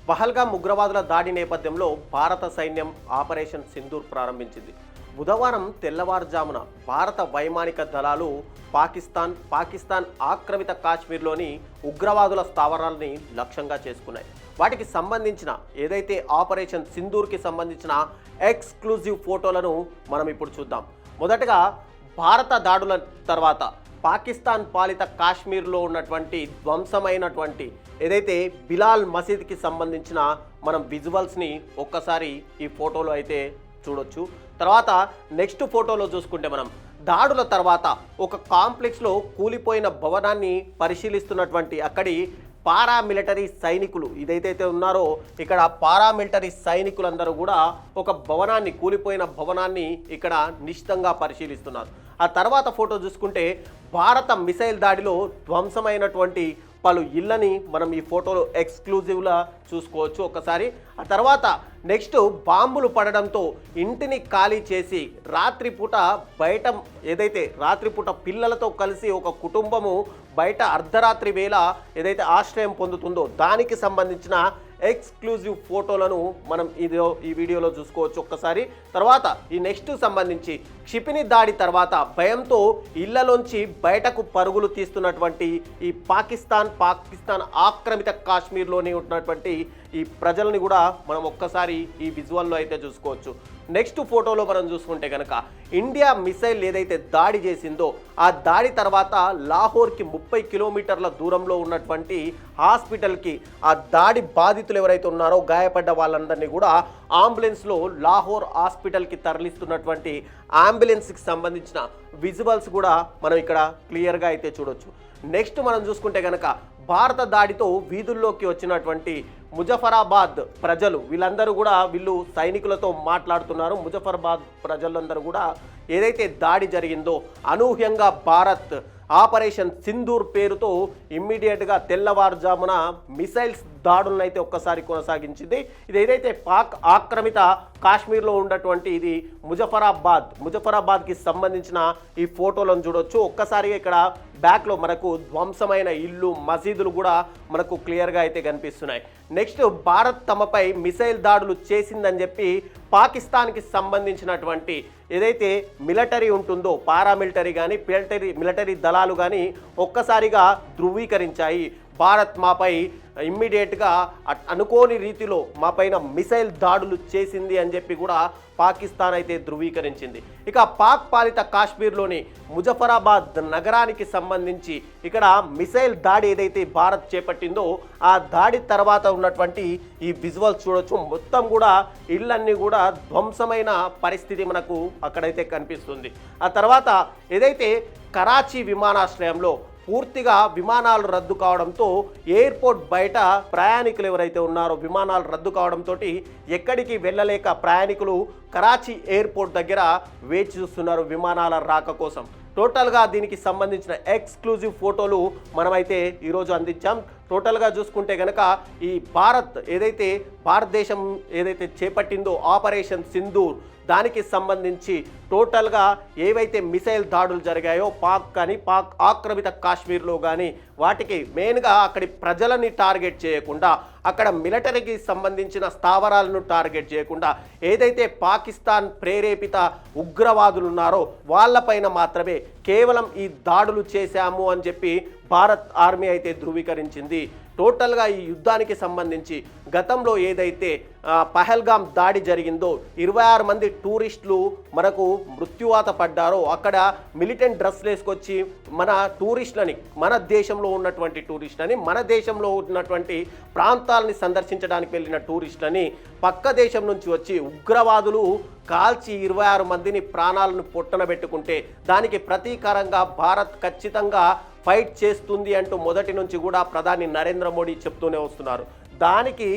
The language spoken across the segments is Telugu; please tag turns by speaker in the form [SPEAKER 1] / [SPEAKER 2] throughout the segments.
[SPEAKER 1] పహల్గామ్ ఉగ్రవాదుల దాడి నేపథ్యంలో భారత సైన్యం ఆపరేషన్ సింధూర్ ప్రారంభించింది. బుధవారం తెల్లవారుజామున భారత వైమానిక దళాలు పాకిస్తాన్ ఆక్రమిత కాశ్మీర్లోని ఉగ్రవాదుల స్థావరాలని లక్ష్యంగా చేసుకున్నాయి. వాటికి సంబంధించిన ఏదైతే ఆపరేషన్ సింధూర్కి సంబంధించిన ఎక్స్క్లూజివ్ ఫోటోలను మనం ఇప్పుడు చూద్దాం. మొదటగా భారత దాడుల తర్వాత పాకిస్తాన్ పాలిత కాశ్మీర్లో ఉన్నటువంటి ధ్వంసమైనటువంటి ఏదైతే బిలాల్ మసీద్కి సంబంధించిన మనం విజువల్స్ని ఒక్కసారి ఈ ఫోటోలో అయితే చూడొచ్చు. తర్వాత నెక్స్ట్ ఫోటోలో చూసుకుంటే మనం దాడుల తర్వాత ఒక కాంప్లెక్స్లో కూలిపోయిన భవనాన్ని పరిశీలిస్తున్నటువంటి అక్కడి పారామిలిటరీ సైనికులు ఇదైతే ఉన్నారో ఇక్కడ పారామిలిటరీ సైనికులందరూ కూడా ఒక భవనాన్ని కూలిపోయిన భవనాన్ని ఇక్కడ నిశితంగా పరిశీలిస్తున్నారు. ఆ తర్వాత ఫోటో చూసుకుంటే భారత మిసైల్ దాడిలో ధ్వంసమైనటువంటి పలు ఇళ్ళని మనం ఈ ఫోటోలో ఎక్స్క్లూజివ్లా చూసుకోవచ్చు ఒకసారి. ఆ తర్వాత నెక్స్ట్ బాంబులు పడడంతో ఇంటిని ఖాళీ చేసి రాత్రిపూట పిల్లలతో కలిసి ఒక కుటుంబము బయట అర్ధరాత్రి వేళ ఏదైతే ఆశ్రయం పొందుతుందో దానికి సంబంధించిన ఎక్స్క్లూజివ్ ఫోటోలను మనం ఈ వీడియోలో చూసుకోవచ్చు ఒక్కసారి. తర్వాత ఈ నెక్స్ట్ సంబంధించి క్షిపణి దాడి తర్వాత భయంతో ఇళ్లలోంచి బయటకు పరుగులు తీస్తున్నటువంటి ఈ పాకిస్తాన్ ఆక్రమిత కాశ్మీర్లోని ఉన్నటువంటి ఈ ప్రజల్ని కూడా మనం ఒక్కసారి ఈ విజువల్లో అయితే చూసుకోవచ్చు. నెక్స్ట్ ఫోటోలో మనం చూసుకుంటే కనుక ఇండియా మిసైల్ ఏదైతే దాడి చేసిందో ఆ దాడి తర్వాత లాహోర్కి 30 కిలోమీటర్ల దూరంలో ఉన్నటువంటి హాస్పిటల్కి ఆ దాడి బాధితులు ఎవరైతే ఉన్నారో గాయపడ్డ వాళ్ళందరినీ కూడా అంబులెన్స్లో లాహోర్ హాస్పిటల్కి తరలిస్తున్నటువంటి అంబులెన్స్కి సంబంధించిన విజువల్స్ కూడా మనం ఇక్కడ క్లియర్గా అయితే చూడొచ్చు. నెక్స్ట్ మనం చూసుకుంటే కనుక భారత దాడితో వీధుల్లోకి వచ్చినటువంటి ముజఫరాబాద్ ప్రజలు వీళ్ళు సైనికులతో మాట్లాడుతున్నారు. ముజఫరాబాద్ ప్రజలందరూ కూడా ఏదైతే దాడి జరిగిందో అనూహ్యంగా భారత్ ఆపరేషన్ సింధూర్ పేరుతో ఇమ్మీడియట్గా తెల్లవారుజామున మిసైల్స్ దాడులను అయితే ఒక్కసారి కొనసాగించింది. ఇది ఏదైతే పాక్ ఆక్రమిత కాశ్మీర్లో ఉన్నటువంటి ఇది ముజఫరాబాద్కి సంబంధించిన ఈ ఫోటోలను చూడొచ్చు. ఒక్కసారిగా ఇక్కడ బ్యాక్లో మనకు ధ్వంసమైన ఇల్లు మసీదులు కూడా మనకు క్లియర్గా అయితే కనిపిస్తున్నాయి. నెక్స్ట్ భారత్ తమపై మిసైల్ దాడులు చేసిందని చెప్పి పాకిస్తాన్కి సంబంధించినటువంటి ఏదైతే మిలిటరీ ఉంటుందో పారామిలిటరీ కానీ మిలిటరీ దళాలు కానీ ఒక్కసారిగా ధృవీకరించాయి. భారత్ మాపై ఇమ్మీడియట్గా అనుకోని రీతిలో మాపైన మిసైల్ దాడులు చేసింది అని చెప్పి కూడా పాకిస్తాన్ అయితే ధృవీకరించింది. ఇక పాక్ పాలిత కాశ్మీర్లోని ముజఫరాబాద్ నగరానికి సంబంధించి ఇక్కడ మిసైల్ దాడి ఏదైతే భారత్ చేపట్టిందో ఆ దాడి తర్వాత ఉన్నటువంటి ఈ విజువల్స్ చూడొచ్చు. మొత్తం కూడా ఇళ్ళన్నీ కూడా ధ్వంసమైన పరిస్థితి మనకు అక్కడైతే కనిపిస్తుంది. ఆ తర్వాత ఏదైతే కరాచీ విమానాశ్రయంలో పూర్తిగా విమానాలు రద్దు కావడంతో ఎయిర్పోర్ట్ బయట ప్రయాణికులు ఎవరైతే ఉన్నారో విమానాలు రద్దు కావడంతో ఎక్కడికి వెళ్ళలేక ప్రయాణికులు కరాచీ ఎయిర్పోర్ట్ దగ్గర వేచి చూస్తున్నారు విమానాల రాక కోసం. టోటల్గా దీనికి సంబంధించిన ఎక్స్క్లూజివ్ ఫోటోలు మనమైతే ఈరోజు అందించాం. టోటల్గా చూసుకుంటే కనుక ఈ భారతదేశం ఏదైతే చేపట్టిందో ఆపరేషన్ సింధూర్ దానికి సంబంధించి టోటల్గా ఏవైతే మిసైల్ దాడులు జరిగాయో పాక్ ఆక్రమిత కాశ్మీర్లో కానీ వాటికి మెయిన్గా అక్కడి ప్రజలని టార్గెట్ చేయకుండా అక్కడ మిలిటరీకి సంబంధించిన స్థావరాలను టార్గెట్ చేయకుండా ఏదైతే పాకిస్తాన్ ప్రేరేపిత ఉగ్రవాదులు ఉన్నారో వాళ్ళపైన మాత్రమే కేవలం ఈ దాడులు చేశాము అని చెప్పి భారత్ ఆర్మీ అయితే ధృవీకరించింది. టోటల్గా ఈ యుద్ధానికి సంబంధించి గతంలో ఏదైతే పహల్గామ్ దాడి జరిగిందో 26 మంది టూరిస్టులు మనకు మృత్యువాత పడ్డారో అక్కడ మిలిటెంట్ డ్రెస్లు వేసుకొచ్చి మన దేశంలో ఉన్నటువంటి టూరిస్టులని మన దేశంలో ఉన్నటువంటి ప్రాంతాలని సందర్శించడానికి వెళ్ళిన టూరిస్టులని పక్క దేశం నుంచి వచ్చి ఉగ్రవాదులు కాల్చి 26 మందిని ప్రాణాలను పొట్టనబెట్టుకుంటే దానికి ప్రతీకారంగా భారత్ ఖచ్చితంగా ఫైట్ చేస్తుంది అంటూ మొదటి నుంచి కూడా ప్రధాని నరేంద్ర మోడీ చెప్తూనే వస్తున్నారు. దానికి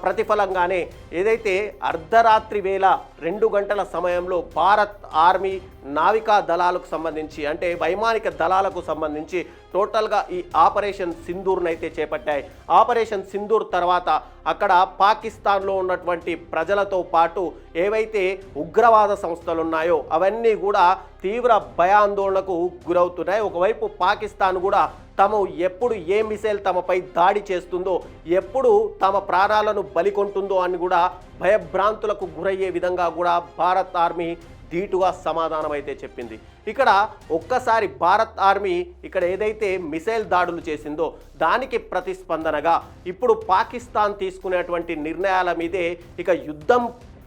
[SPEAKER 1] ప్రతిఫలంగానే ఏదైతే అర్ధరాత్రి వేళ 2 గంటల సమయంలో భారత్ ఆర్మీ నావికా దళాలకు సంబంధించి అంటే వైమానిక దళాలకు సంబంధించి టోటల్గా ఈ ఆపరేషన్ సింధూర్ను అయితే చేపట్టాయి. ఆపరేషన్ సింధూర్ తర్వాత అక్కడ పాకిస్తాన్లో ఉన్నటువంటి ప్రజలతో పాటు ఏవైతే ఉగ్రవాద సంస్థలు ఉన్నాయో అవన్నీ కూడా తీవ్ర భయాందోళనకు గురవుతున్నాయి. ఒకవైపు పాకిస్తాన్ కూడా తాము ఎప్పుడు ఏ మిసైల్ తమపై దాడి చేస్తుందో, ఎప్పుడు తమ ప్రాణాలను బలికొంటుందో అని కూడా భయభ్రాంతులకు గురయ్యే విధంగా కూడా భారత్ ఆర్మీ ధీటుగా సమాధానం అయితే చెప్పింది. ఇక్కడ ఒక్కసారి భారత్ ఆర్మీ ఇక్కడ ఏదైతే మిసైల్ దాడులు చేసిందో దానికి ప్రతిస్పందనగా ఇప్పుడు పాకిస్తాన్ తీసుకునేటువంటి నిర్ణయాల మీదే ఇక యుద్ధం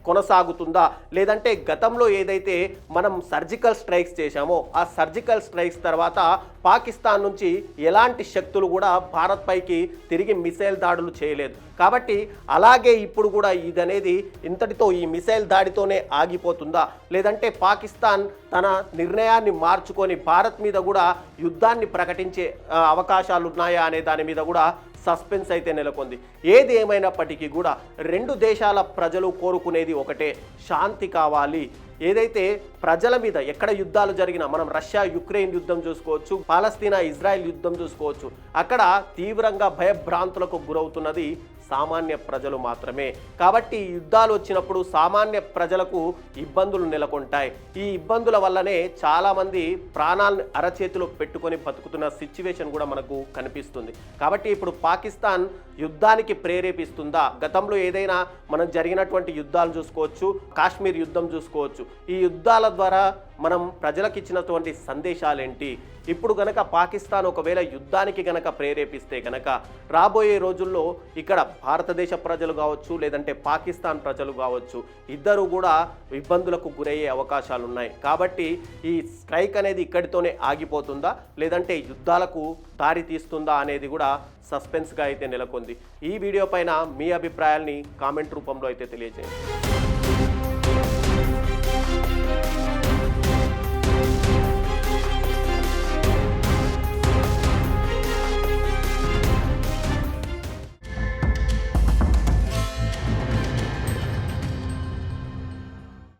[SPEAKER 1] కొనసాగుతుందా, లేదంటే గతంలో ఏదైతే మనం సర్జికల్ స్ట్రైక్స్ చేశామో ఆ సర్జికల్ స్ట్రైక్స్ తర్వాత పాకిస్తాన్ నుంచి ఎలాంటి శక్తులు కూడా భారత్ పైకి తిరిగి మిసైల్ దాడులు చేయలేదు. కాబట్టి అలాగే ఇప్పుడు కూడా ఇదనేది ఇంతటితో ఈ మిసైల్ దాడితోనే ఆగిపోతుందా, లేదంటే పాకిస్తాన్ తన నిర్ణయాన్ని మార్చుకొని భారత్ మీద కూడా యుద్ధాన్ని ప్రకటించే అవకాశాలు ఉన్నాయా అనే దాని మీద కూడా సస్పెన్స్ అయితే నెలకొంది. ఏది ఏమైనప్పటికీ కూడా రెండు దేశాల ప్రజలు కోరుకునేది ఒకటే, శాంతి కావాలి. ఏదైతే ప్రజల మీద ఎక్కడ యుద్ధాలు జరిగినా, మనం రష్యా యుక్రెయిన్ యుద్ధం చూసుకోవచ్చు, పాలస్తీనా ఇజ్రాయెల్ యుద్ధం చూసుకోవచ్చు, అక్కడ తీవ్రంగా భయభ్రాంతులకు గురవుతున్నది సామాన్య ప్రజలు మాత్రమే. కాబట్టి యుద్ధాలు వచ్చినప్పుడు సామాన్య ప్రజలకు ఇబ్బందులు నెలకొంటాయి. ఈ ఇబ్బందుల వల్లనే చాలామంది ప్రాణాలను అరచేతిలో పెట్టుకొని బతుకుతున్న సిచ్యువేషన్ కూడా మనకు కనిపిస్తుంది. కాబట్టి ఇప్పుడు పాకిస్తాన్ యుద్ధానికి ప్రేరేపిస్తుందా? గతంలో ఏదైనా మనం జరిగినటువంటి యుద్ధాలు చూసుకోవచ్చు, కాశ్మీర్ యుద్ధం చూసుకోవచ్చు. ఈ యుద్ధాల ద్వారా మనం ప్రజలకు ఇచ్చినటువంటి సందేశాలేంటి? ఇప్పుడు గనక పాకిస్తాన్ ఒకవేళ యుద్ధానికి గనక ప్రేరేపిస్తే గనక రాబోయే రోజుల్లో ఇక్కడ భారతదేశ ప్రజలు కావచ్చు, లేదంటే పాకిస్తాన్ ప్రజలు కావచ్చు, ఇద్దరు కూడా ఇబ్బందులకు గురయ్యే అవకాశాలు ఉన్నాయి. కాబట్టి ఈ స్ట్రైక్ అనేది ఇక్కడితోనే ఆగిపోతుందా, లేదంటే యుద్ధాలకు దారి తీస్తుందా అనేది కూడా సస్పెన్స్గా అయితే నెలకొంది. ఈ వీడియో పైన మీ అభిప్రాయాల్ని కామెంట్ రూపంలో అయితే తెలియజేయండి.